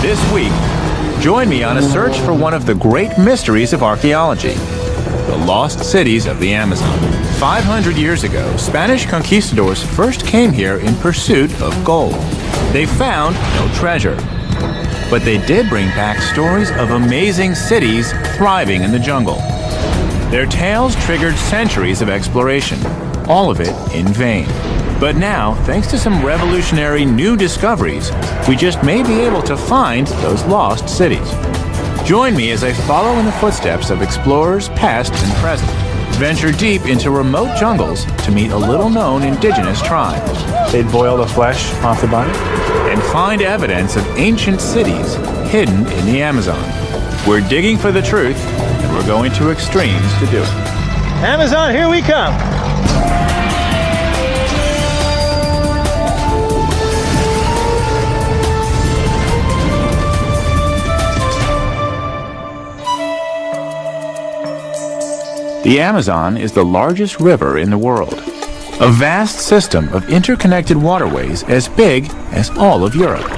This week, join me on a search for one of the great mysteries of archaeology, the lost cities of the Amazon. 500 years ago, Spanish conquistadors first came here in pursuit of gold. They found no treasure, but they did bring back stories of amazing cities thriving in the jungle. Their tales triggered centuries of exploration, all of it in vain. But now, thanks to some revolutionary new discoveries, we just may be able to find those lost cities. Join me as I follow in the footsteps of explorers past and present. Venture deep into remote jungles to meet a little-known indigenous tribe. They'd boil the flesh off the body? And find evidence of ancient cities hidden in the Amazon. We're digging for the truth, and we're going to extremes to do it. Amazon, here we come! The Amazon is the largest river in the world, a vast system of interconnected waterways as big as all of Europe.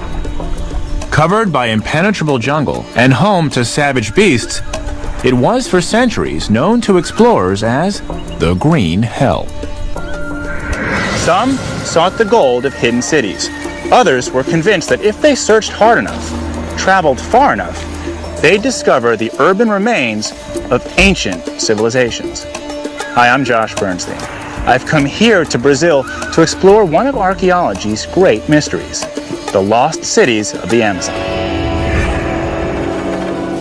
Covered by impenetrable jungle and home to savage beasts, it was for centuries known to explorers as the Green Hell. Some sought the gold of hidden cities. Others were convinced that if they searched hard enough, traveled far enough, they'd discover the urban remains of ancient civilizations. Hi, I'm Josh Bernstein. I've come here to Brazil to explore one of archaeology's great mysteries, the lost cities of the Amazon.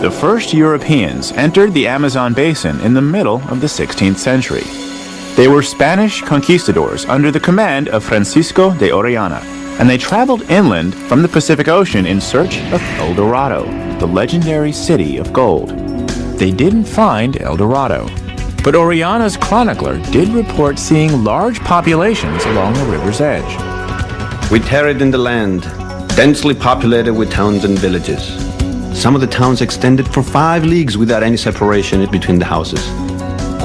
The first Europeans entered the Amazon basin in the middle of the 16th century. They were Spanish conquistadors under the command of Francisco de Orellana, and they traveled inland from the Pacific Ocean in search of El Dorado, the legendary city of gold. They didn't find El Dorado, but Orellana's chronicler did report seeing large populations along the river's edge. We tarried in the land, densely populated with towns and villages. Some of the towns extended for 5 leagues without any separation between the houses.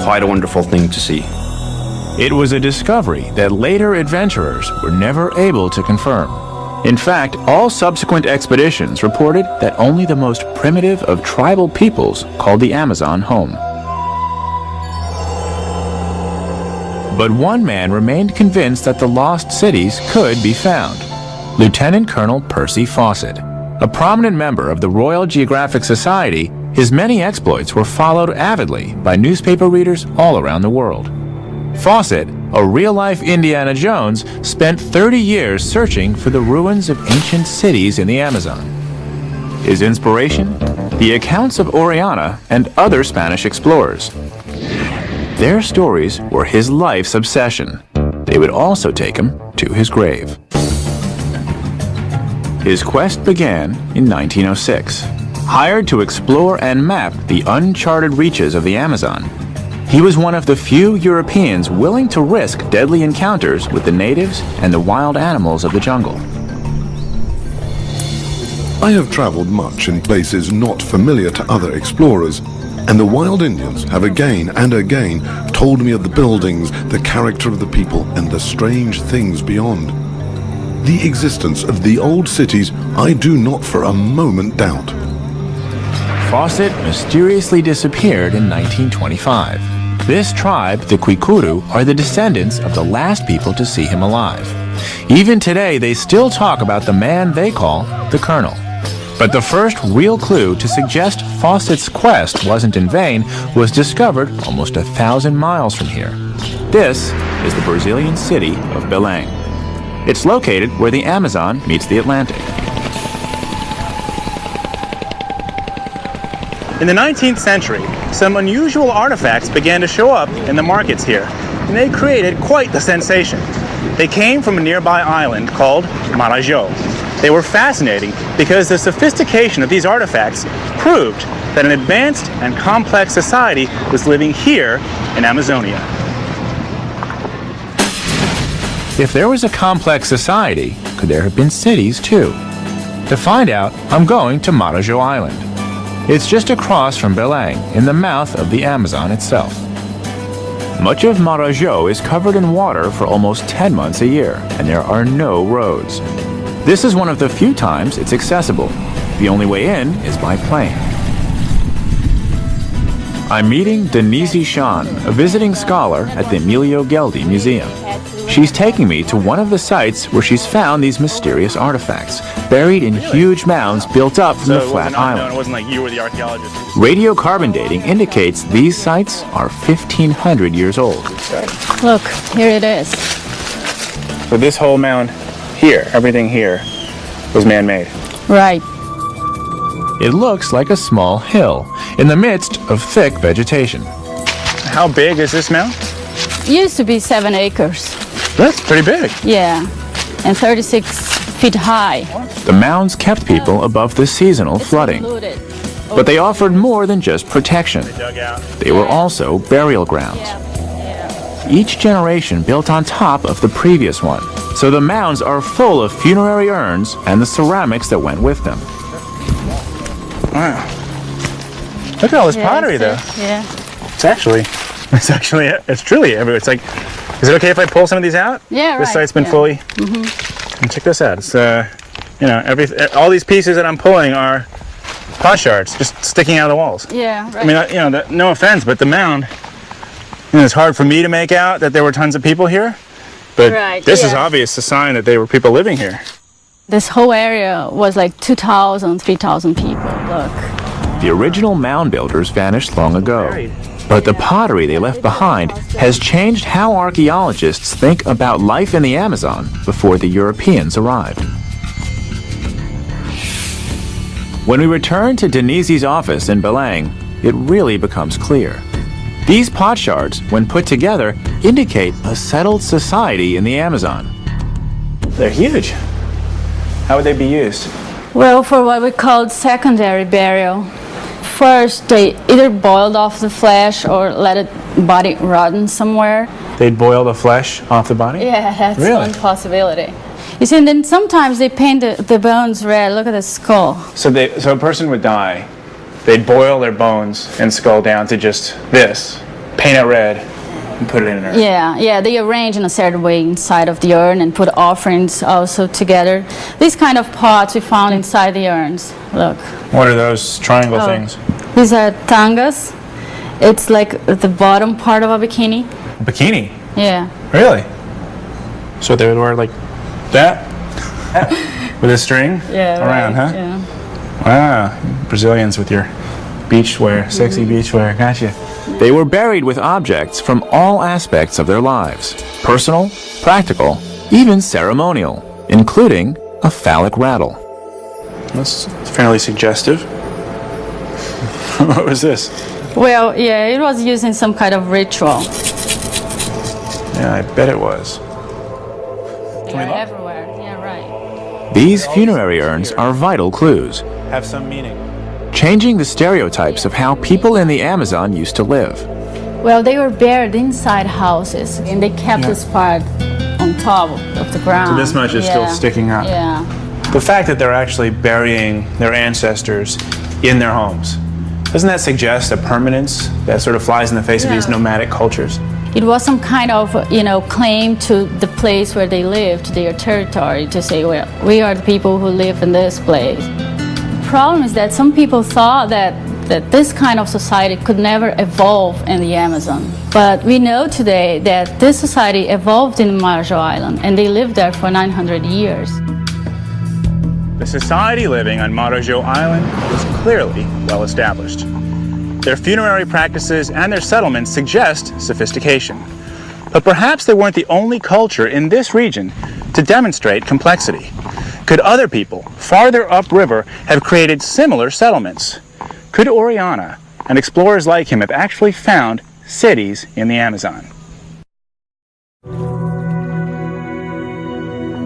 Quite a wonderful thing to see. It was a discovery that later adventurers were never able to confirm. In fact, all subsequent expeditions reported that only the most primitive of tribal peoples called the Amazon home. But one man remained convinced that the lost cities could be found: Lieutenant Colonel Percy Fawcett. A prominent member of the Royal Geographic Society, his many exploits were followed avidly by newspaper readers all around the world. Fawcett, a real-life Indiana Jones, spent 30 years searching for the ruins of ancient cities in the Amazon. His inspiration? The accounts of Orellana and other Spanish explorers. Their stories were his life's obsession. They would also take him to his grave. His quest began in 1906. Hired to explore and map the uncharted reaches of the Amazon, he was one of the few Europeans willing to risk deadly encounters with the natives and the wild animals of the jungle. I have traveled much in places not familiar to other explorers, and the wild Indians have again and again told me of the buildings, the character of the people, and the strange things beyond. The existence of the old cities I do not for a moment doubt. Fawcett mysteriously disappeared in 1925. This tribe, the Kwikuru, are the descendants of the last people to see him alive. Even today, they still talk about the man they call the Colonel. But the first real clue to suggest Fawcett's quest wasn't in vain was discovered almost 1,000 miles from here. This is the Brazilian city of Belém. It's located where the Amazon meets the Atlantic. In the 19th century, some unusual artifacts began to show up in the markets here, and they created quite the sensation. They came from a nearby island called Marajó. They were fascinating because the sophistication of these artifacts proved that an advanced and complex society was living here in Amazonia. If there was a complex society, could there have been cities too? To find out, I'm going to Marajó Island. It's just across from Belém, in the mouth of the Amazon itself. Much of Marajó is covered in water for almost 10 months a year, and there are no roads. This is one of the few times it's accessible. The only way in is by plane. I'm meeting Denise Shan, a visiting scholar at the Emilio Geldi Museum. She's taking me to one of the sites where she's found these mysterious artifacts, buried in huge mounds built up from the flat island. It wasn't like you were the archaeologist. Radiocarbon dating indicates these sites are 1,500 years old. Look, here it is. So this whole mound here, everything here, was man-made. Right. It looks like a small hill in the midst of thick vegetation. How big is this mound? It used to be 7 acres. That's pretty big. Yeah, and 36 feet high. The mounds kept people above the seasonal flooding, Included. but they offered more than just protection. Dug out. They were also burial grounds. Each generation built on top of the previous one, so the mounds are full of funerary urns and the ceramics that went with them. Wow. Look at all this pottery, though. Yeah. It's truly everywhere. It's like, is it okay if I pull some of these out? Yeah, This right, site's been yeah. fully. And check this out. It's all these pieces that I'm pulling are pot shards just sticking out of the walls. Yeah, right. I mean, no offense, but the mound. It's hard for me to make out that there were tons of people here, but Right, this is yeah. obvious a sign that there were people living here. This whole area was like 2,000, 3,000 people. Look. The original mound builders vanished long ago, but the pottery they left behind has changed how archaeologists think about life in the Amazon before the Europeans arrived. When we return to Denise's office in Belém, it really becomes clear. These potsherds, when put together, indicate a settled society in the Amazon. They're huge. How would they be used? Well, for what we call secondary burial. First, they either boiled off the flesh or let it body rotten somewhere. They'd boil the flesh off the body? Yeah, that's Really? one possibility. You see, and then sometimes they paint the bones red. Look at the skull. So a person would die, they'd boil their bones and skull down to just this, paint it red, and put it in an urn. Yeah, they arrange in a certain way inside of the urn and put offerings also together. These kind of pots we found inside the urns. Look. What are those triangle Oh. things? These are tangas. It's like the bottom part of a bikini. Bikini. Yeah. Really? So they would wear like that? With a string around, right, huh? Yeah. Wow. Brazilians with your beach wear, sexy beach wear. Gotcha. They were buried with objects from all aspects of their lives, personal, practical, even ceremonial, including a phallic rattle. That's fairly suggestive. What was this? Well, yeah, it was used in some kind of ritual. Yeah, I bet it was. Everywhere. Yeah, right. These funerary urns are vital clues, Have some meaning. changing the stereotypes of how people in the Amazon used to live. Well, they were buried inside houses, and they kept this part on top of the ground. So this much is still sticking up. Yeah. The fact that they're actually burying their ancestors in their homes, doesn't that suggest a permanence that sort of flies in the face of these nomadic cultures? It was some kind of, claim to the place where they lived, their territory, to say, well, we are the people who live in this place. The problem is that some people thought that this kind of society could never evolve in the Amazon. But we know today that this society evolved in Marajo Island, and they lived there for 900 years. The society living on Marajo Island was clearly well established. Their funerary practices and their settlements suggest sophistication. But perhaps they weren't the only culture in this region to demonstrate complexity. Could other people farther upriver have created similar settlements? Could Oriana and explorers like him have actually found cities in the Amazon?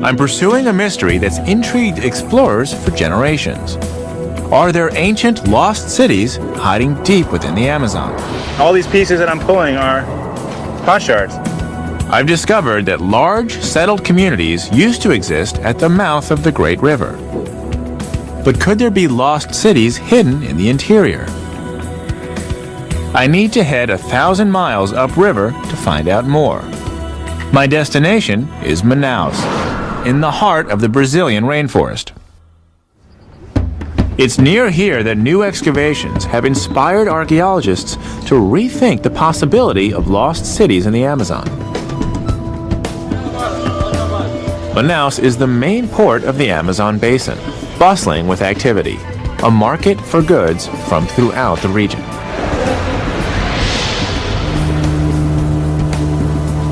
I'm pursuing a mystery that's intrigued explorers for generations. Are there ancient lost cities hiding deep within the Amazon? All these pieces that I'm pulling are potsherds. I've discovered that large, settled communities used to exist at the mouth of the Great River. But could there be lost cities hidden in the interior? I need to head 1,000 miles upriver to find out more. My destination is Manaus, in the heart of the Brazilian rainforest. It's near here that new excavations have inspired archaeologists to rethink the possibility of lost cities in the Amazon. Manaus is the main port of the Amazon basin, bustling with activity, a market for goods from throughout the region.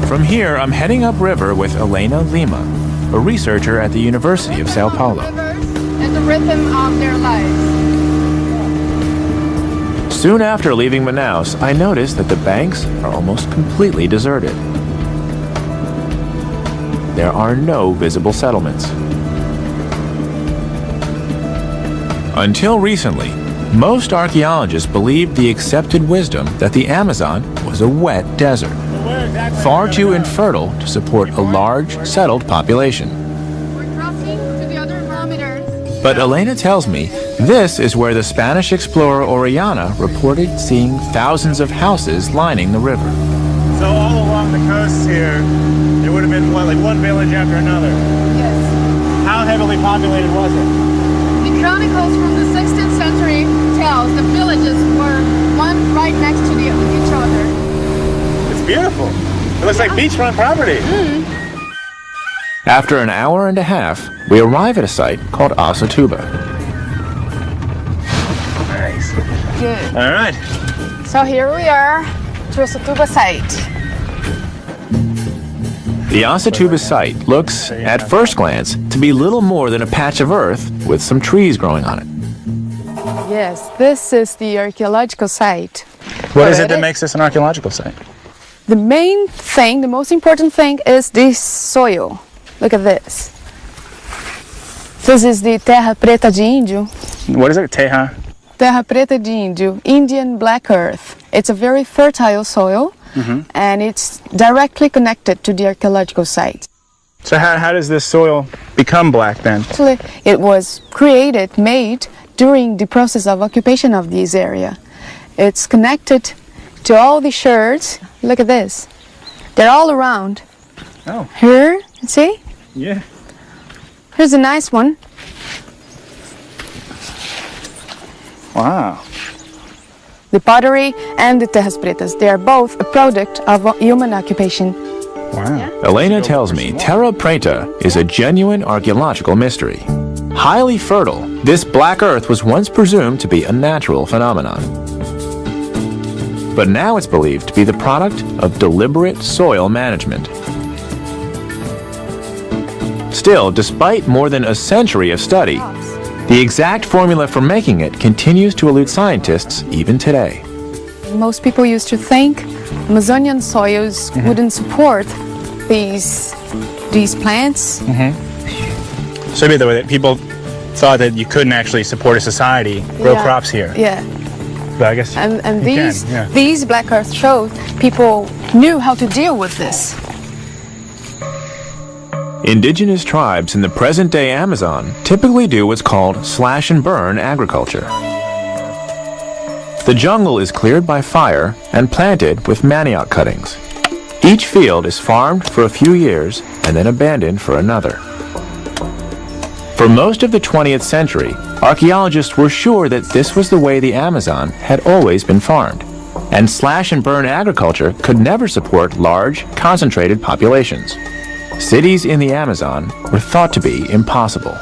From here, I'm heading upriver with Elena Lima, a researcher at the University of Sao Paulo. And the rhythm of their lives. Soon after leaving Manaus, I noticed that the banks are almost completely deserted. There are no visible settlements. Until recently, most archaeologists believed the accepted wisdom that the Amazon was a wet desert, far too infertile to support a large, settled population. We're crossing to the other kilometers. But Elena tells me this is where the Spanish explorer Orellana reported seeing thousands of houses lining the river. So all along the coast here, there would have been what, like one village after another. Yes. How heavily populated was it? The chronicles from the 16th century tells the villages were one right next to each other. It's beautiful. It looks like beachfront property. After an hour and a half, we arrive at a site called Asatuba. Nice. Good. All right. So here we are to Asatuba site. The Asatuba site looks, at first glance, to be little more than a patch of earth with some trees growing on it. Yes, this is the archaeological site. What is it that makes this an archaeological site? The main thing, the most important thing is this soil. Look at this. This is the terra preta de índio. What is it? Teja? Terra preta de índio, Indian black earth. It's a very fertile soil, and it's directly connected to the archaeological site. So how does this soil become black then? Actually, it was created, made during the process of occupation of this area. It's connected to all the sherds. Look at this. They're all around. Oh. Here, see? Yeah. Here's a nice one. Wow. The pottery and the terras pretas, they are both a product of human occupation. Wow. Elena tells me Terra Preta is a genuine archaeological mystery. Highly fertile, this black earth was once presumed to be a natural phenomenon. But now it's believed to be the product of deliberate soil management. Still, despite more than a century of study, the exact formula for making it continues to elude scientists even today. Most people used to think Amazonian soils wouldn't support these plants. So maybe the way that people thought that you couldn't actually support a society, grow Yeah. crops here. Yeah. But I guess And you these can, yeah. these black earth showed people knew how to deal with this. Indigenous tribes in the present-day Amazon typically do what's called slash-and-burn agriculture. The jungle is cleared by fire and planted with manioc cuttings. Each field is farmed for a few years and then abandoned for another. For most of the 20th century, archaeologists were sure that this was the way the Amazon had always been farmed, and slash-and-burn agriculture could never support large, concentrated populations. Cities in the Amazon were thought to be impossible.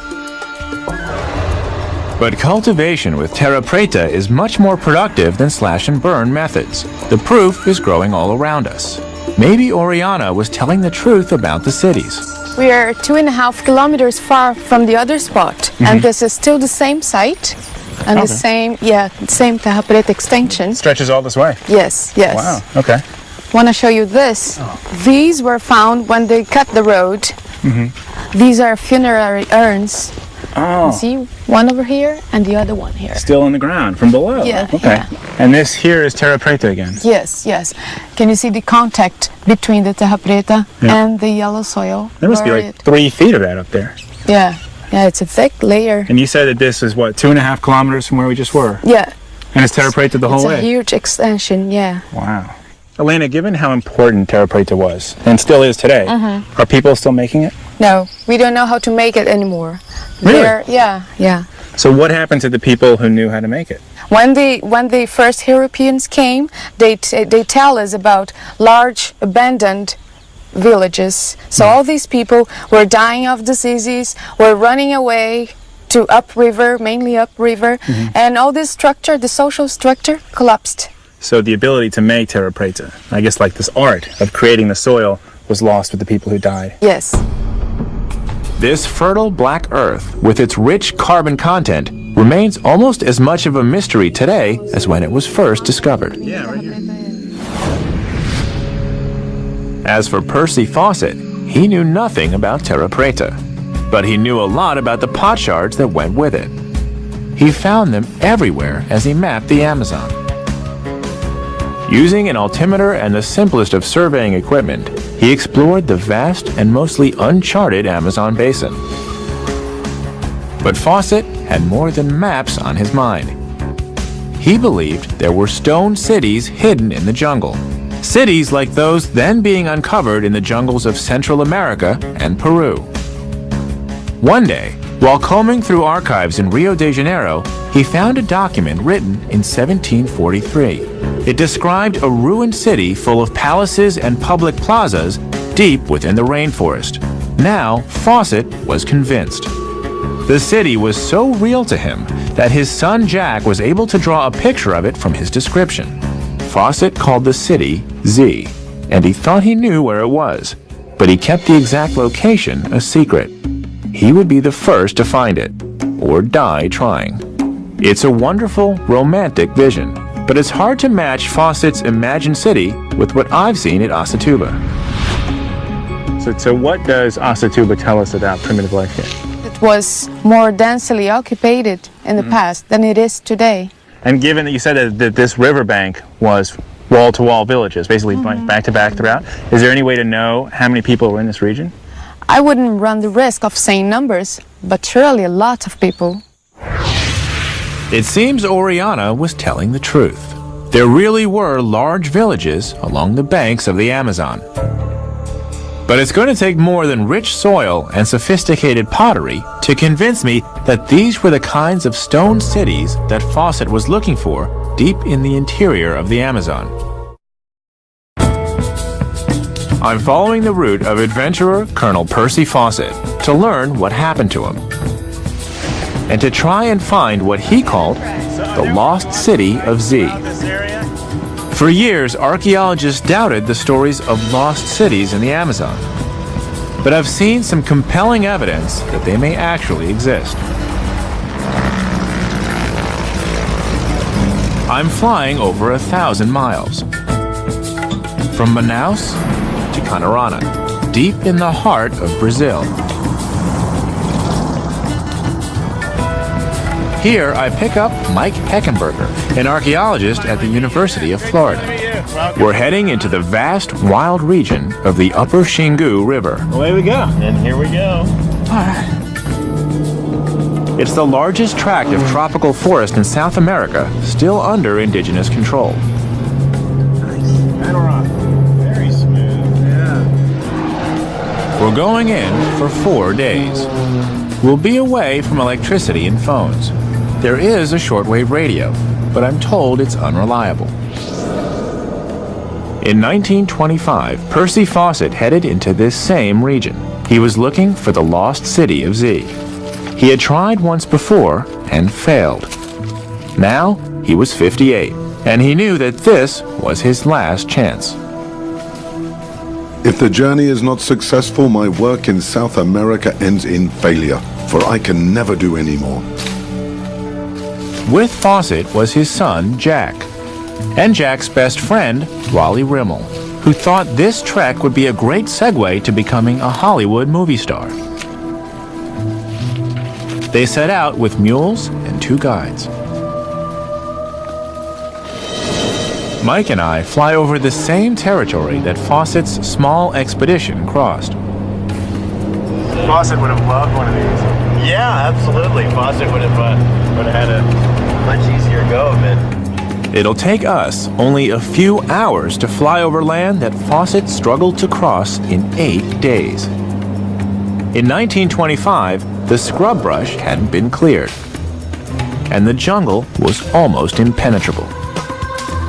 But cultivation with terra preta is much more productive than slash-and-burn methods. The proof is growing all around us. Maybe Orellana was telling the truth about the cities. We are 2.5 kilometers far from the other spot, and this is still the same site and the same terra preta extension. stretches all this way. Yes, yes. Wow. Okay. Want to show you this? These were found when they cut the road. These are funerary urns. Oh. See, one over here and the other one here. Still in the ground from below. Yeah, Okay. yeah. And this here is terra preta again. Yes, yes. Can you see the contact between the terra preta Yeah. and the yellow soil? There must be where like 3 feet of that up there. Yeah, it's a thick layer. And you said that this is what, 2.5 kilometers from where we just were? Yeah, And it's terra preta the whole it's way? a huge extension, yeah. Wow. Elena, given how important terra preta was, and still is today, are people still making it? No, we don't know how to make it anymore. Really? Yeah. So what happened to the people who knew how to make it? When the first Europeans came, they tell us about large abandoned villages. So all these people were dying of diseases, were running away to upriver, mainly upriver, and all this structure, the social structure, collapsed. So the ability to make terra preta, I guess like this art of creating the soil, was lost with the people who died. Yes. This fertile black earth, with its rich carbon content, remains almost as much of a mystery today as when it was first discovered. Yeah, right here. As for Percy Fawcett, he knew nothing about terra preta, but he knew a lot about the potsherds that went with it. He found them everywhere as he mapped the Amazon. Using an altimeter and the simplest of surveying equipment, he explored the vast and mostly uncharted Amazon basin. But Fawcett had more than maps on his mind. He believed there were stone cities hidden in the jungle. Cities like those then being uncovered in the jungles of Central America and Peru. One day, while combing through archives in Rio de Janeiro, he found a document written in 1743. It described a ruined city full of palaces and public plazas deep within the rainforest. Now, Fawcett was convinced. The city was so real to him that his son Jack was able to draw a picture of it from his description. Fawcett called the city Z, and he thought he knew where it was, but he kept the exact location a secret. He would be the first to find it, or die trying. It's a wonderful, romantic vision, but it's hard to match Fawcett's imagined city with what I've seen at Asatuba. So what does Asatuba tell us about primitive life here? It was more densely occupied in the past than it is today. And given that you said that this riverbank was wall-to-wall villages, basically back-to-back throughout, is there any way to know how many people were in this region? I wouldn't run the risk of saying numbers, but surely a lot of people. It seems Oriana was telling the truth. There really were large villages along the banks of the Amazon. But it's going to take more than rich soil and sophisticated pottery to convince me that these were the kinds of stone cities that Fawcett was looking for deep in the interior of the Amazon. I'm following the route of adventurer Colonel Percy Fawcett to learn what happened to him, and to try and find what he called the lost city of Z. For years, archaeologists doubted the stories of lost cities in the Amazon, but I've seen some compelling evidence that they may actually exist. I'm flying over 1,000 miles, from Manaus to Canarana, deep in the heart of Brazil. Here, I pick up Mike Heckenberger, an archaeologist at the University of Florida. We're heading into the vast, wild region of the Upper Xingu River. Away we go. And here we go. It's the largest tract of tropical forest in South America, still under indigenous control. Nice. Panorama. Very smooth. Yeah. We're going in for 4 days. We'll be away from electricity and phones. There is a shortwave radio, but I'm told it's unreliable. In 1925, Percy Fawcett headed into this same region. He was looking for the lost city of Z. He had tried once before and failed. Now he was 58, and he knew that this was his last chance. If the journey is not successful, my work in South America ends in failure, for I can never do any more. With Fawcett was his son, Jack, and Jack's best friend, Wally Rimmel, who thought this trek would be a great segue to becoming a Hollywood movie star. They set out with mules and 2 guides. Mike and I fly over the same territory that Fawcett's small expedition crossed. Fawcett would have loved one of these. Yeah, absolutely. Fawcett would have had a much easier go of it. It'll take us only a few hours to fly over land that Fawcett struggled to cross in 8 days. In 1925, the scrub brush hadn't been cleared. and the jungle was almost impenetrable.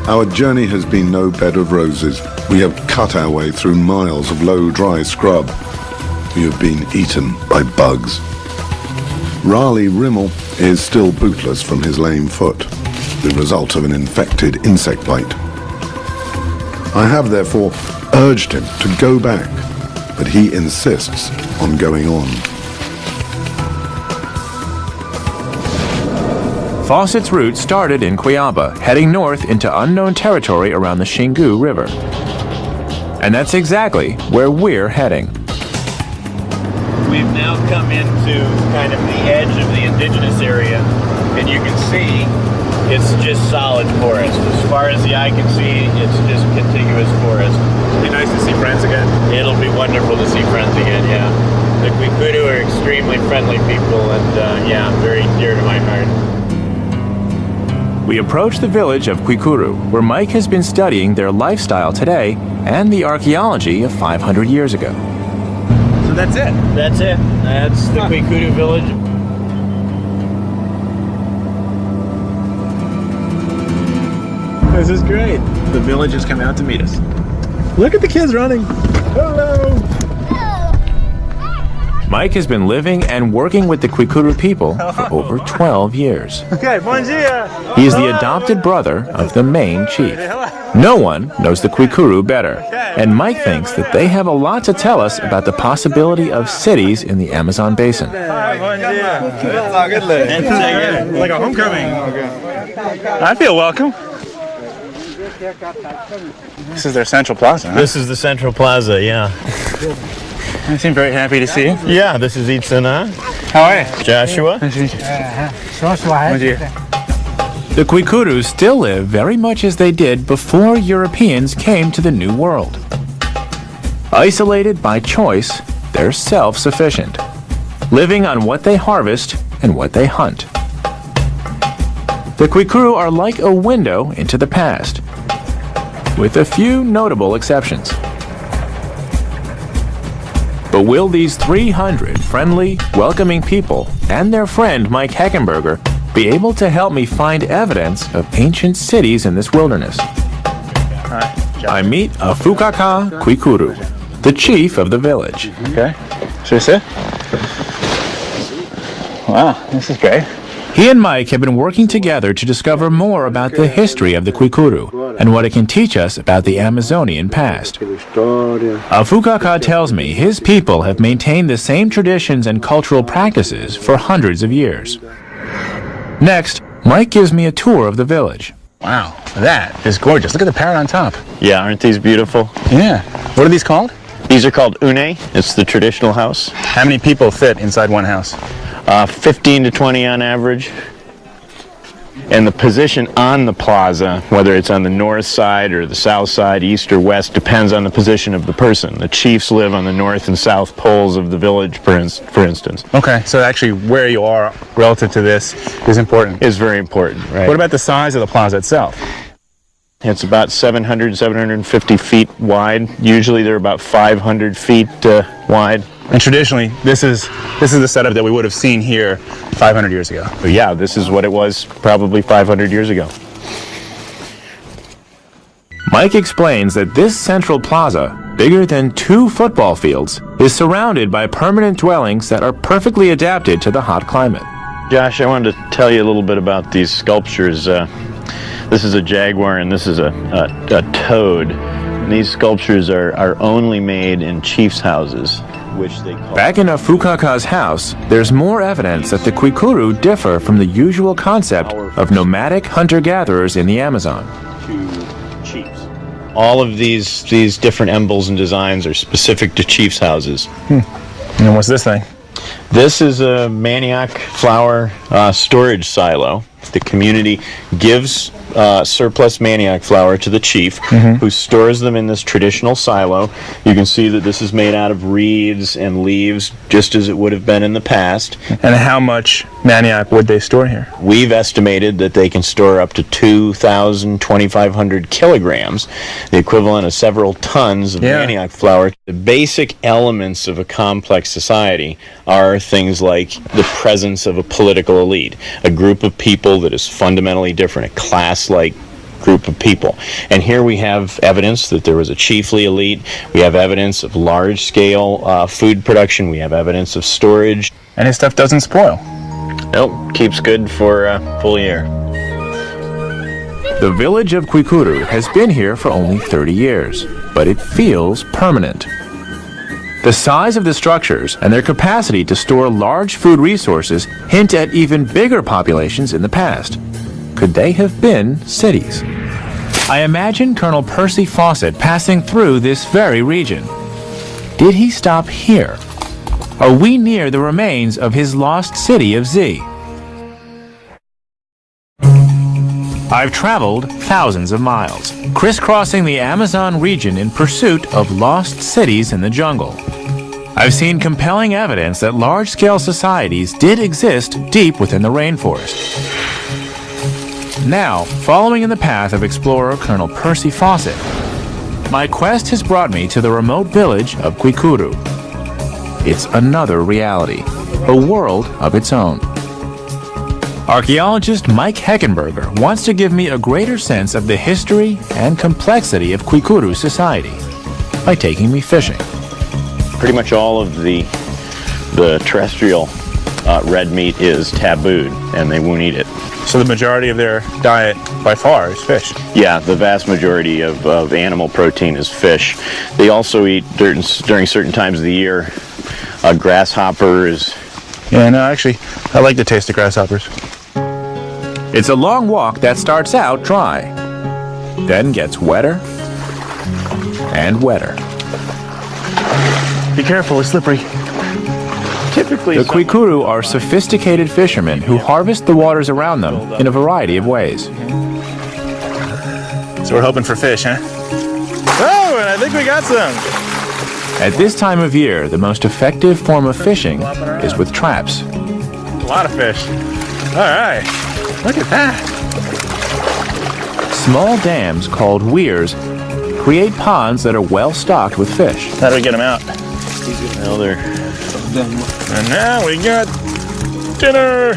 Our journey has been no bed of roses. We have cut our way through miles of low, dry scrub. We have been eaten by bugs. Raleigh Rimmel is still bootless from his lame foot, the result of an infected insect bite. I have therefore urged him to go back, but he insists on going on. Fawcett's route started in Quiyaba, heading north into unknown territory around the Xingu River. And that's exactly where we're heading. We've now come into kind of the edge of the indigenous area, and you can see it's just solid forest. As far as the eye can see, it's just contiguous forest. It'd be nice to see friends again. It'll be wonderful to see friends again, yeah. The Kwikudu are extremely friendly people, and yeah, very dear to my heart. We approach the village of Kwikuru, where Mike has been studying their lifestyle today and the archaeology of 500 years ago. So that's it? That's it. That's the Kwikudu village. This is great. The village has come out to meet us. Look at the kids running. Hello. Mike has been living and working with the Kwikuru people for over 12 years. Okay, bon dia. He is the adopted brother of the main chief. No one knows the Kwikuru better, and Mike thinks that they have a lot to tell us about the possibility of cities in the Amazon basin. Hi, bon dia. It's like a homecoming. I feel welcome. This is their central plaza, huh? This is the Central Plaza, yeah. They seem very happy to see you. Yeah, this is Itzana. How are you? Joshua. Nice to meet you. Bon dia. The Kwikuru still live very much as they did before Europeans came to the New World. Isolated by choice, they're self-sufficient, living on what they harvest and what they hunt. The Kwikuru are like a window into the past, with a few notable exceptions. But will these 300 friendly, welcoming people and their friend Mike Heckenberger be able to help me find evidence of ancient cities in this wilderness? I meet Afukaka Kwikuru, the chief of the village. Okay. Should I sit? Wow, this is great. He and Mike have been working together to discover more about the history of the Kwikuru and what it can teach us about the Amazonian past. Afukaka tells me his people have maintained the same traditions and cultural practices for hundreds of years. Next, Mike gives me a tour of the village. Wow, that is gorgeous. Look at the parrot on top. Yeah, aren't these beautiful? Yeah. What are these called? These are called une. It's the traditional house. How many people fit inside one house? 15 to 20 on average. And the position on the plaza, whether it's on the north side or the south side, east or west, depends on the position of the person. The chiefs live on the north and south poles of the village, for instance. Okay, so actually where you are relative to this is important. Is very important, right? What about the size of the plaza itself? It's about 700, 750 feet wide. Usually they're about 500 feet wide. And traditionally, this is the setup that we would have seen here 500 years ago. But yeah, this is what it was probably 500 years ago. Mike explains that this central plaza, bigger than 2 football fields, is surrounded by permanent dwellings that are perfectly adapted to the hot climate. Josh, I wanted to tell you a little bit about these sculptures. This is a jaguar and this is a toad. And these sculptures are only made in chiefs' houses, which they call... Back in Afukaka's house, there's more evidence that the Kwikuru differ from the usual concept of nomadic hunter-gatherers in the Amazon. To chiefs. All of these different emblems and designs are specific to chiefs' houses. And what's this thing? This is a manioc flour storage silo. The community gives surplus manioc flour to the chief, who stores them in this traditional silo. You can see that this is made out of reeds and leaves, just as it would have been in the past. And how much manioc would they store here? We've estimated that they can store up to 2,000, 2,500 kilograms, the equivalent of several tons of manioc flour. The basic elements of a complex society are things like the presence of a political elite, a group of people that is fundamentally different, a class-like group of people. And here we have evidence that there was a chiefly elite. We have evidence of large-scale food production. We have evidence of storage. And his stuff doesn't spoil. Nope, keeps good for a full year. The village of Kwikuru has been here for only 30 years, but it feels permanent. The size of the structures and their capacity to store large food resources hint at even bigger populations in the past. Could they have been cities? I imagine Colonel Percy Fawcett passing through this very region. Did he stop here? Are we near the remains of his lost city of Z? I've traveled thousands of miles, crisscrossing the Amazon region in pursuit of lost cities in the jungle. I've seen compelling evidence that large-scale societies did exist deep within the rainforest. Now, following in the path of explorer Colonel Percy Fawcett, my quest has brought me to the remote village of Kwikuru. It's another reality, a world of its own. Archaeologist Mike Heckenberger wants to give me a greater sense of the history and complexity of Kwikuru society by taking me fishing. Pretty much all of the terrestrial red meat is tabooed, and they won't eat it. So the majority of their diet, by far, is fish. Yeah, the vast majority of animal protein is fish. They also eat, during certain times of the year, grasshoppers. Yeah, no, actually, I like the taste of grasshoppers. It's a long walk that starts out dry, then gets wetter and wetter. Be careful, it's slippery. The Kwikuru are sophisticated fishermen who harvest the waters around them in a variety of ways. So we're hoping for fish, huh? Oh, and I think we got some. At this time of year, the most effective form of fishing is with traps. A lot of fish. All right, look at that. Small dams called weirs create ponds that are well stocked with fish. How do we get them out? Well, they're... And now we got dinner.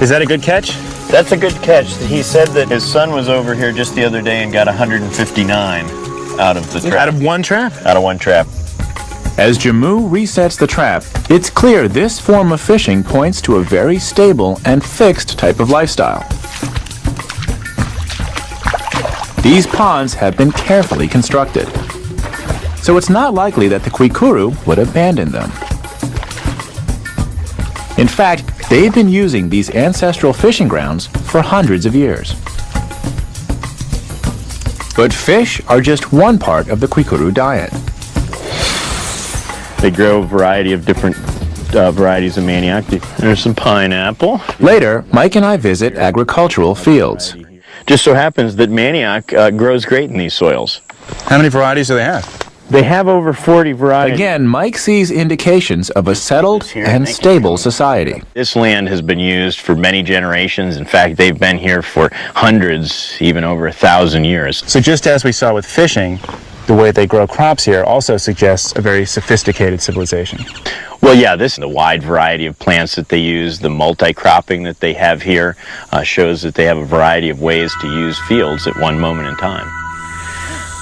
Is that a good catch? That's a good catch. He said that his son was over here just the other day and got 159 out of the trap. Out of one trap? Out of one trap. As Jamu resets the trap, it's clear this form of fishing points to a very stable and fixed type of lifestyle. These ponds have been carefully constructed, so it's not likely that the Kwikuru would abandon them. In fact, they've been using these ancestral fishing grounds for hundreds of years. But fish are just one part of the Kwikuru diet. They grow a variety of different varieties of manioc. There's some pineapple. Later, Mike and I visit agricultural fields. Just so happens that manioc grows great in these soils. How many varieties do they have? They have over 40 varieties. Again, Mike sees indications of a settled and stable society. This land has been used for many generations. In fact, they've been here for hundreds, even over 1,000 years. So just as we saw with fishing, the way they grow crops here also suggests a very sophisticated civilization. Well, yeah, the wide variety of plants that they use, the multi-cropping that they have here, shows that they have a variety of ways to use fields at one moment in time.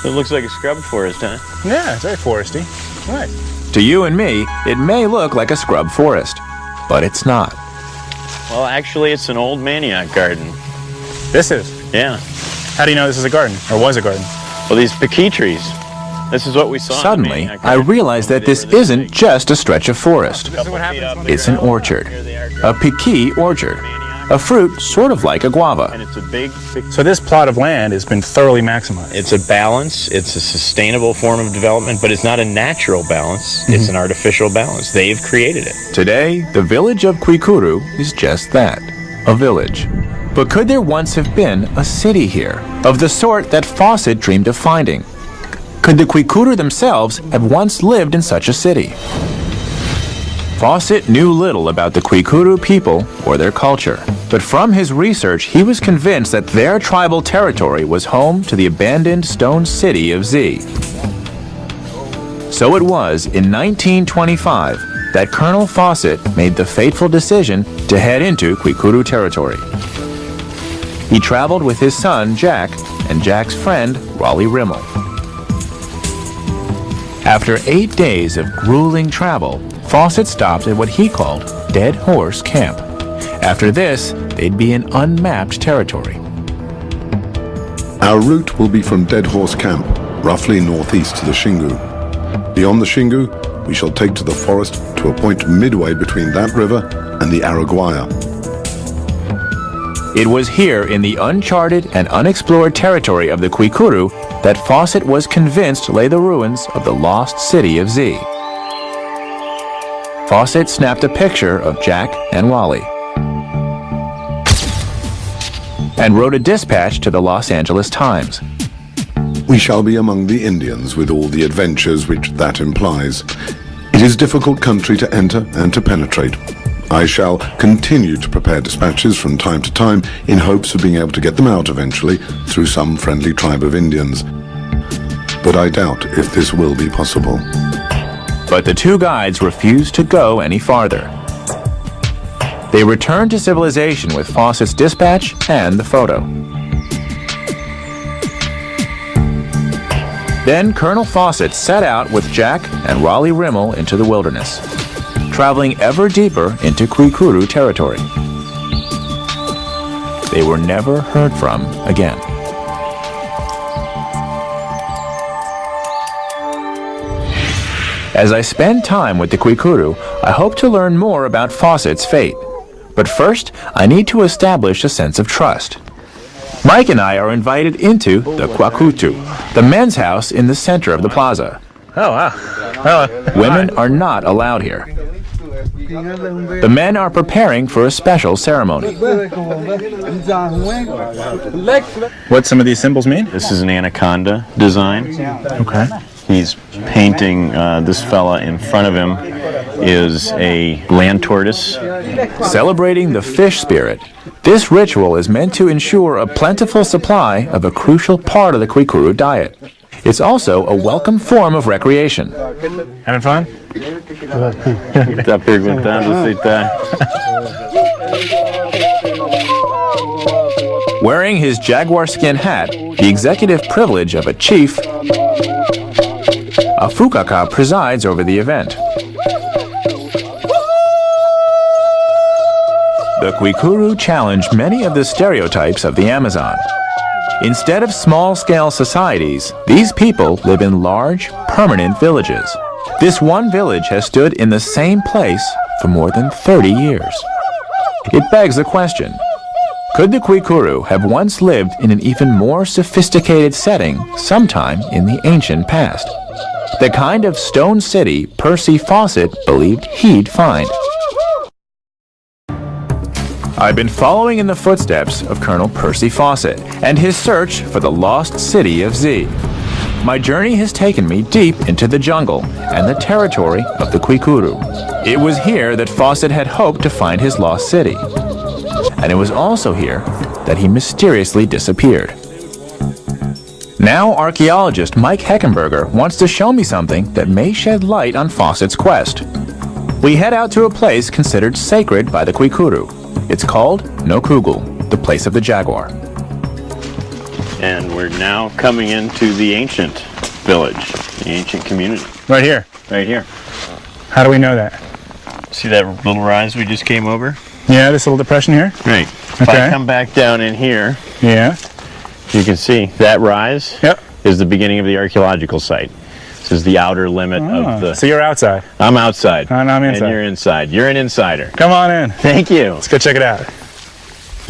It looks like a scrub forest, huh? Yeah, it's very foresty. Right. To you and me, it may look like a scrub forest, but it's not. Well, actually, it's an old manioc garden. This is? Yeah. How do you know this is a garden, or was a garden? Well, these piquet trees. This is what we saw. Suddenly, I realize that this isn't just a stretch of forest. It's an orchard, a piquet orchard, a fruit sort of like a guava. And it's a big... So this plot of land has been thoroughly maximized. It's a balance. It's a sustainable form of development, but it's not a natural balance. It's an artificial balance. They've created it. Today, the village of Kwikuru is just that, a village. But could there once have been a city here, of the sort that Fawcett dreamed of finding? Could the Kwikuru themselves have once lived in such a city? Fawcett knew little about the Kwikuru people or their culture, but from his research he was convinced that their tribal territory was home to the abandoned stone city of Z. So it was in 1925 that Colonel Fawcett made the fateful decision to head into Kwikuru territory. He traveled with his son, Jack, and Jack's friend, Raleigh Rimmel. After 8 days of grueling travel, Fawcett stopped at what he called Dead Horse Camp. After this, they'd be in unmapped territory. Our route will be from Dead Horse Camp, roughly northeast to the Xingu. Beyond the Xingu, we shall take to the forest to a point midway between that river and the Araguaia. It was here in the uncharted and unexplored territory of the Kwikuru that Fawcett was convinced lay the ruins of the lost city of Z. Fawcett snapped a picture of Jack and Raleigh and wrote a dispatch to the Los Angeles Times. We shall be among the Indians with all the adventures which that implies. It is a difficult country to enter and to penetrate. I shall continue to prepare dispatches from time to time in hopes of being able to get them out eventually through some friendly tribe of Indians. But I doubt if this will be possible. But the two guides refused to go any farther. They returned to civilization with Fawcett's dispatch and the photo. Then Colonel Fawcett set out with Jack and Raleigh Rimmel into the wilderness, traveling ever deeper into Kwikuru territory. They were never heard from again. As I spend time with the Kwikuru, I hope to learn more about Fawcett's fate. But first, I need to establish a sense of trust. Mike and I are invited into the Kwakutu, the men's house in the center of the plaza. Oh, wow. Women are not allowed here. The men are preparing for a special ceremony. What some of these symbols mean? This is an anaconda design. Okay. He's painting this fella in front of him is a land tortoise. Celebrating the fish spirit, this ritual is meant to ensure a plentiful supply of a crucial part of the Kwikuru diet. It's also a welcome form of recreation. Having fun? Está perguntando se tá. Wearing his jaguar skin hat, the executive privilege of a chief, a fukaka presides over the event. The Kwikuru challenge many of the stereotypes of the Amazon. Instead of small-scale societies, these people live in large, permanent villages. This one village has stood in the same place for more than 30 years. It begs the question, could the Kwikuru have once lived in an even more sophisticated setting sometime in the ancient past? The kind of stone city Percy Fawcett believed he'd find. I've been following in the footsteps of Colonel Percy Fawcett and his search for the lost city of Z. My journey has taken me deep into the jungle and the territory of the Kwikuru. It was here that Fawcett had hoped to find his lost city. And it was also here that he mysteriously disappeared. Now archaeologist Mike Heckenberger wants to show me something that may shed light on Fawcett's quest. We head out to a place considered sacred by the Kwikuru. It's called Nokugul, the place of the jaguar. And we're now coming into the ancient village, the ancient community. Right here. Right here. How do we know that? See that little rise we just came over? Yeah, this little depression here? Right. If I come back down in here, Yeah. you can see that rise Yep. is the beginning of the archaeological site. This is the outer limit of the... So you're outside. I'm outside. And I'm inside. And you're inside. You're an insider. Come on in. Thank you. Let's go check it out.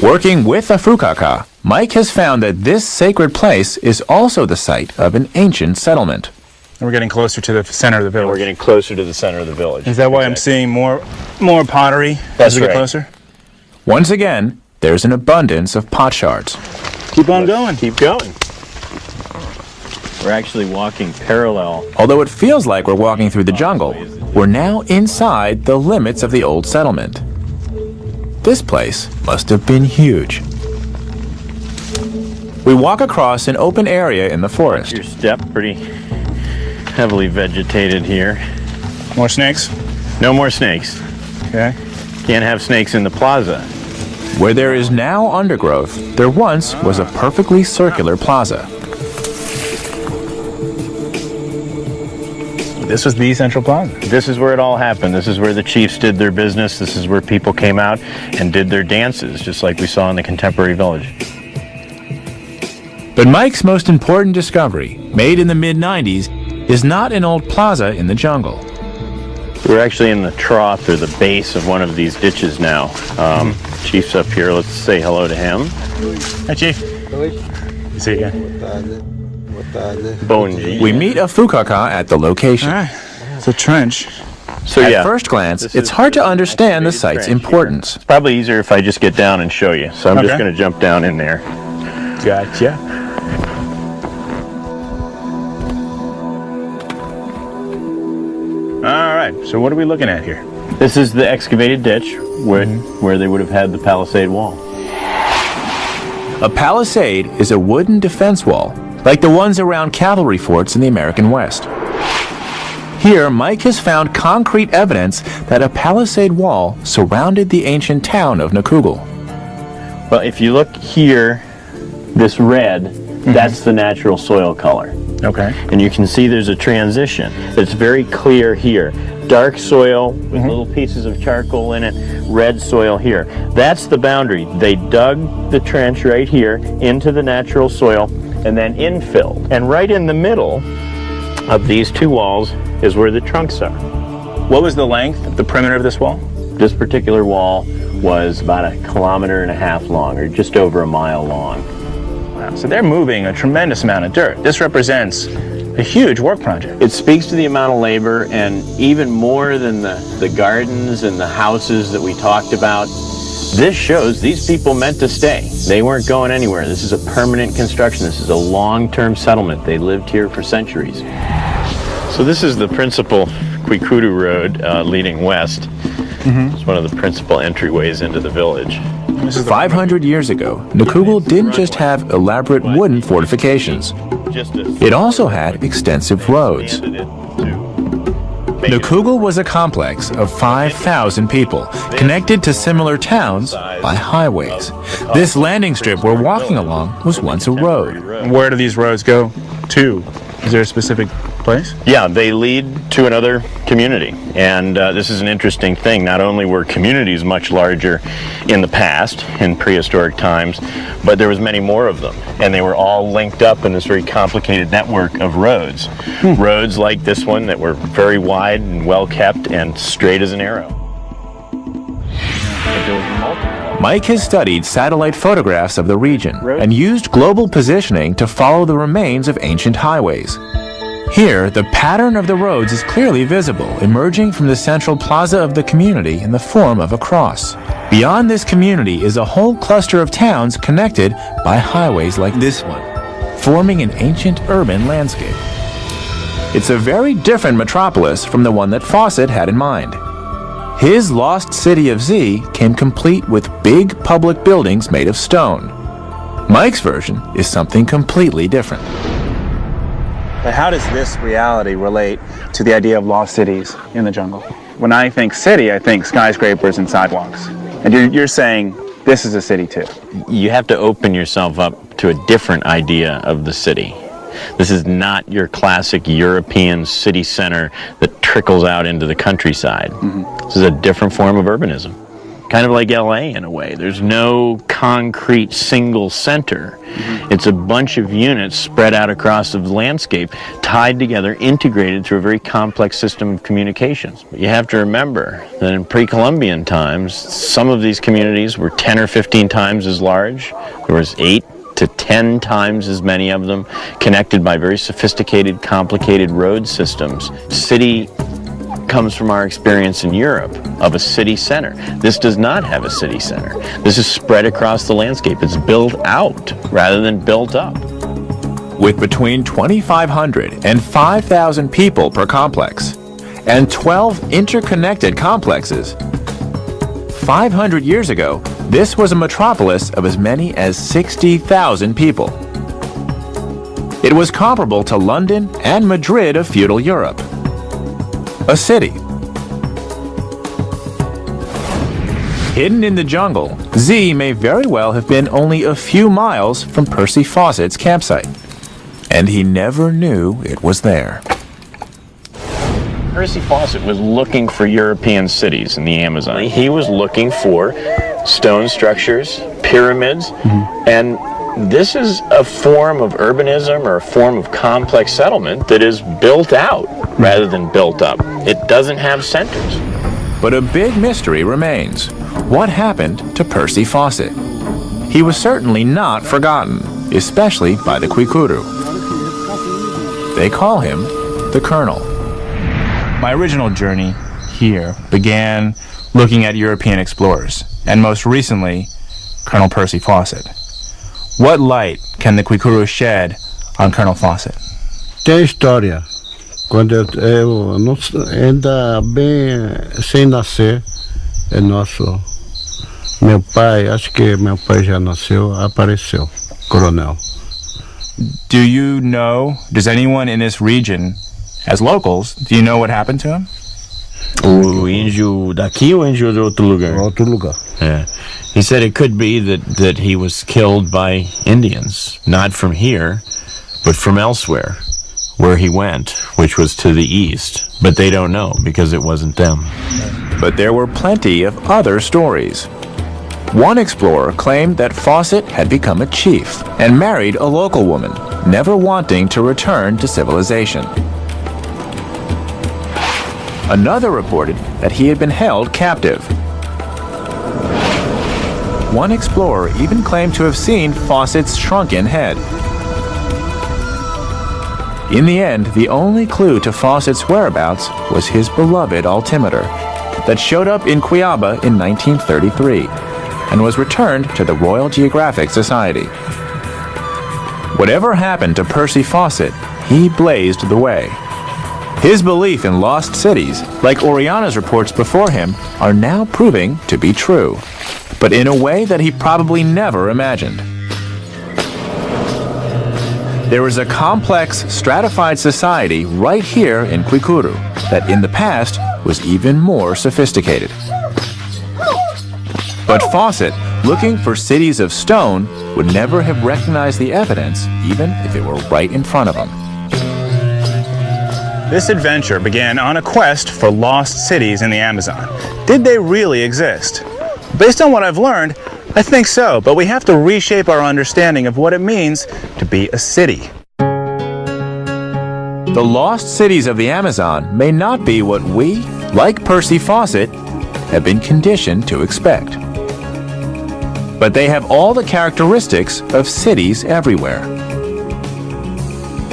Working with a fukaka, Mike has found that this sacred place is also the site of an ancient settlement. And we're getting closer to the center of the village. We're getting closer to the center of the village. Is that why I'm seeing more pottery as we get closer? Once again, there's an abundance of pot shards. Keep on going. Keep going. We're actually walking parallel. Although it feels like we're walking through the jungle, we're now inside the limits of the old settlement. This place must have been huge. We walk across an open area in the forest. Your step pretty heavily vegetated here. More snakes? No more snakes. Okay. Can't have snakes in the plaza. Where there is now undergrowth, there once was a perfectly circular plaza. This was the Central Plaza. This is where it all happened. This is where the chiefs did their business. This is where people came out and did their dances, just like we saw in the contemporary village. But Mike's most important discovery, made in the mid-90s, is not an old plaza in the jungle. We're actually in the trough or the base of one of these ditches now. Chief's up here. Let's say hello to him. Hi, Chief. See you again. Bonji. We meet a fukaka at the location. All right. It's a trench. So At yeah, first glance, it's hard to understand the site's importance. it's probably easier if I just get down and show you. So I'm just Okay. going to jump down in there. Gotcha. All right. So what are we looking at here? This is the excavated ditch where they would have had the palisade wall. A palisade is a wooden defense wall, like the ones around cavalry forts in the American West. Here, Mike has found concrete evidence that a palisade wall surrounded the ancient town of Nakugul. Well, if you look here, this red, that's the natural soil color. Okay. And you can see there's a transition. It's very clear here. Dark soil with little pieces of charcoal in it, red soil here. That's the boundary. They dug the trench right here into the natural soil and then infilled. And right in the middle of these two walls is where the trunks are. What was the length of the perimeter of this wall? This particular wall was about 1.5 kilometers long, or just over a mile long. Wow. So they're moving a tremendous amount of dirt. This represents a huge work project. It speaks to the amount of labor, and even more than the gardens and the houses that we talked about, this shows these people meant to stay. They weren't going anywhere. This is a permanent construction. This is a long-term settlement. They lived here for centuries. So this is the principal Kwikudu Road leading west. It's one of the principal entryways into the village. 500 years ago, Nakugul didn't just have elaborate wooden fortifications. It also had extensive roads. Nakugul was a complex of 5,000 people, connected to similar towns by highways. This landing strip we're walking along was once a road. Where do these roads go to? Is there a specific place? Yeah, they lead to another community. And this is an interesting thing. Not only were communities much larger in the past, in prehistoric times, but there was many more of them. And they were all linked up in this very complicated network of roads. Roads like this one that were very wide and well kept and straight as an arrow. But there was multiple. Mike has studied satellite photographs of the region and used global positioning to follow the remains of ancient highways. Here, the pattern of the roads is clearly visible, emerging from the central plaza of the community in the form of a cross. Beyond this community is a whole cluster of towns connected by highways like this one, forming an ancient urban landscape. It's a very different metropolis from the one that Fawcett had in mind. His lost city of Z came complete with big public buildings made of stone. Mike's version is something completely different. But how does this reality relate to the idea of lost cities in the jungle? When I think city, I think skyscrapers and sidewalks. And you're saying this is a city too. You have to open yourself up to a different idea of the city. This is not your classic European city center that trickles out into the countryside. This is a different form of urbanism. Kind of like LA in a way. There's no concrete single center. It's a bunch of units spread out across the landscape, tied together, integrated through a very complex system of communications. But you have to remember that in pre-Columbian times, some of these communities were 10 or 15 times as large. There was 8 to 10 times as many of them, connected by very sophisticated, complicated road systems. City comes from our experience in Europe of a city center. This does not have a city center. This is spread across the landscape. It's built out rather than built up. With between 2,500 and 5,000 people per complex, and 12 interconnected complexes, 500 years ago, this was a metropolis of as many as 60,000 people. It was comparable to London and Madrid of feudal Europe. A city. Hidden in the jungle, Z may very well have been only a few miles from Percy Fawcett's campsite. And he never knew it was there. Percy Fawcett was looking for European cities in the Amazon. He was looking for stone structures, pyramids, and this is a form of urbanism or a form of complex settlement that is built out rather than built up. It doesn't have centers. But a big mystery remains. What happened to Percy Fawcett? He was certainly not forgotten, especially by the Kwikuru. They call him the Colonel. My original journey here began looking at European explorers, and most recently, Colonel Percy Fawcett. What light can the Kwikuru shed on Colonel Fawcett? Tem história. Quando eu não, ainda bem sem nascer, é nosso. Meu pai, acho que meu pai já nasceu, apareceu, coronel. Do you know, does anyone in this region, as locals, do you know what happened to him? O índio daqui ou índio de outro lugar? Outro lugar. Yeah. He said it could be that he was killed by Indians, not from here, but from elsewhere, where he went, which was to the east. But they don't know because it wasn't them. But there were plenty of other stories. One explorer claimed that Fawcett had become a chief and married a local woman, never wanting to return to civilization. Another reported that he had been held captive. One explorer even claimed to have seen Fawcett's shrunken head. In the end, the only clue to Fawcett's whereabouts was his beloved altimeter that showed up in Cuiabá in 1933 and was returned to the Royal Geographic Society. Whatever happened to Percy Fawcett, he blazed the way. His belief in lost cities, like Oriana's reports before him, are now proving to be true, but in a way that he probably never imagined. There is a complex, stratified society right here in Kwikuru that in the past was even more sophisticated. But Fawcett, looking for cities of stone, would never have recognized the evidence, even if it were right in front of him. This adventure began on a quest for lost cities in the Amazon. Did they really exist? Based on what I've learned, I think so, but we have to reshape our understanding of what it means to be a city. The lost cities of the Amazon may not be what we, like Percy Fawcett, have been conditioned to expect. But they have all the characteristics of cities everywhere.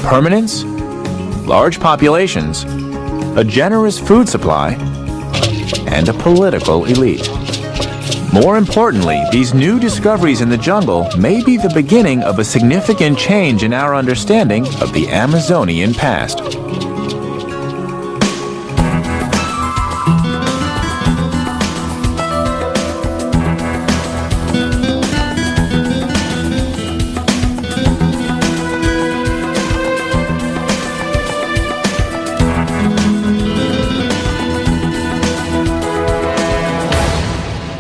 Permanence, large populations, a generous food supply, and a political elite. More importantly, these new discoveries in the jungle may be the beginning of a significant change in our understanding of the Amazonian past.